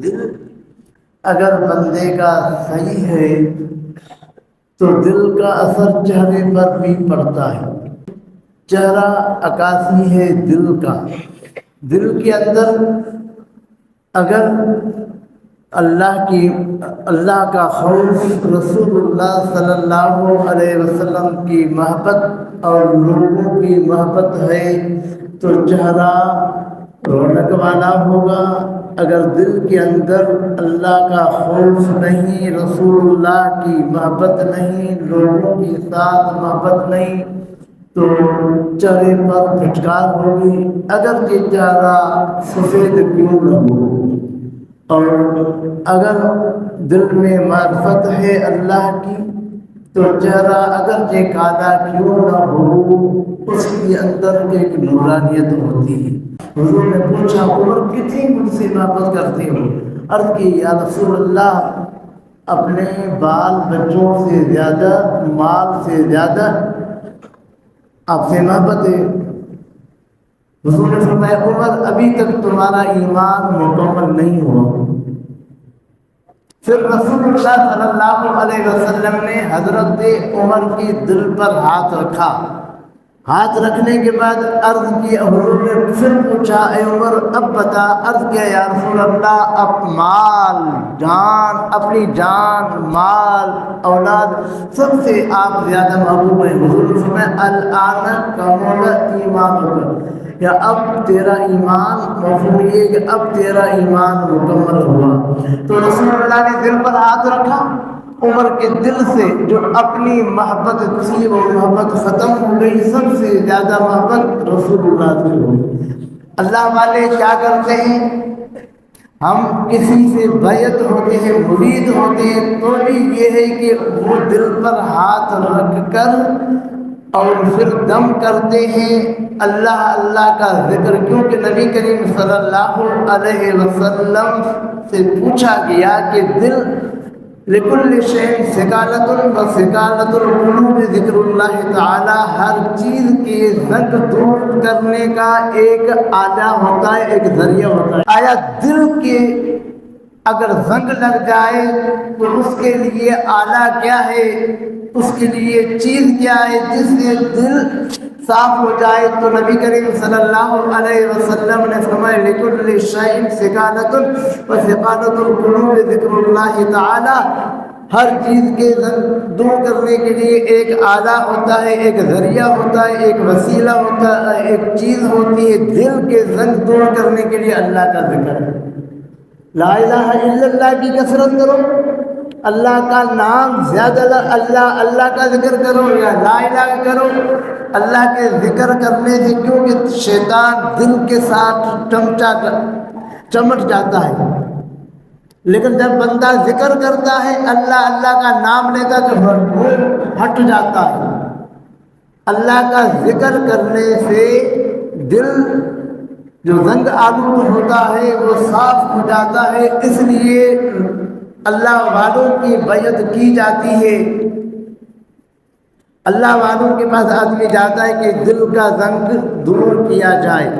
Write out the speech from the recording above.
دل اگر بندے کا صحیح ہے تو دل کا اثر چہرے پر بھی پڑتا ہے۔ چہرہ عکاسی ہے دل کا۔ دل کے اندر اگر اللہ کا خوف، رسول اللہ صلی اللہ علیہ وسلم کی محبت اور لوگوں کی محبت ہے تو چہرہ رونق والا ہوگا۔ اگر دل کے اندر اللہ کا خوف نہیں، رسول اللہ کی محبت نہیں، لوگوں کے ساتھ محبت نہیں تو چہرے پر پھٹکار ہوگی، اگر یہ چہرہ سفید کیوں نہ ہو۔ اور اگر دل میں معرفت ہے اللہ کی تو چہرہ اگر یہ کالا کیوں نہ ہو، اس کے اندر ایک نورانیت ہوتی ہے۔ حضور نے پوچھا عمر کتنی مجھ سے محبت کرتے ہو؟ عرض کی یا رسول اللہ اپنے بال بچوں سے زیادہ، مال سے زیادہ آپ سے محبت ہے۔ حضور نے فرمایا عمر ابھی تک تمہارا ایمان مکمل نہیں ہوا۔ پھر رسول اللہ صلی اللہ علیہ وسلم نے حضرت عمر کی دل پر ہاتھ رکھا۔ ہاتھ رکھنے کے بعد عرض کی، حضور نے پھر پوچھا اے عمر اب بتا۔ عرض کیا یا رسول اللہ اب مال، جان، اپنی جان، مال، اولاد سب سے آپ زیادہ محبوب ہیں۔ حضور نے فرمایا الآن کمل ایمانک، یا اب تیرا ایمان، مفہوم یہ کہ اب تیرا ایمان مکمل ہوا۔ تو رسول اللہ نے دل پر ہاتھ رکھا، عمر کے دل سے جو اپنی محبت تھی وہ محبت ختم ہو گئی، سب سے زیادہ محبت رسول اللہ سے ہوئی۔ اللہ والے کیا کرتے ہیں، ہم کسی سے بیعت ہوتے ہیں، مرید ہوتے ہیں تو بھی یہ ہے کہ وہ دل پر ہاتھ رکھ کر اور پھر دم کرتے ہیں اللہ اللہ کا ذکر، کیونکہ نبی کریم صلی اللہ علیہ وسلم سے پوچھا گیا کہ دل لکل شیء ثقالۃ و ثقالۃ القلوب ذکر اللہ تعالی، ہر چیز کے زنگ دور کرنے کا ایک آلہ ہوتا ہے، ایک ذریعہ ہوتا ہے۔ آیا دل کے اگر زنگ لگ جائے تو اس کے لیے آلہ کیا ہے، اس کے لیے چیز کیا ہے جس سے دل صاف ہو جائے؟ تو نبی کریم صلی اللہ علیہ وسلم نے فرمایا لکل شیء ثقالۃ و ثقالۃ القلوب ذکر اللہ تعالی، ہر چیز کے زنگ دور کرنے کے لیے ایک آلہ ہوتا ہے، ایک ذریعہ ہوتا ہے، ایک وسیلہ ہوتا ہے، ایک چیز ہوتی ہے۔ دل کے زنگ دور کرنے کے لیے اللہ کا ذکر ہے۔ لا الہ الا اللہ کی کثرت کرو، اللہ کا نام زیادہ، اللہ اللہ کا ذکر کرو یا لا الہ کرو۔ اللہ کے ذکر کرنے سے کیونکہ شیطان دل کے ساتھ چمٹ جاتا ہے، لیکن جب بندہ ذکر کرتا ہے اللہ اللہ کا نام لیتا تو وہ ہٹ جاتا ہے۔ اللہ کا ذکر کرنے سے دل جو زنگ آلود ہوتا ہے وہ صاف ہو جاتا ہے، اس لیے اللہ والوں کی بیعت کی جاتی ہے۔ اللہ والوں کے پاس آدمی جاتا ہے کہ دل کا زنگ دور کیا جائے۔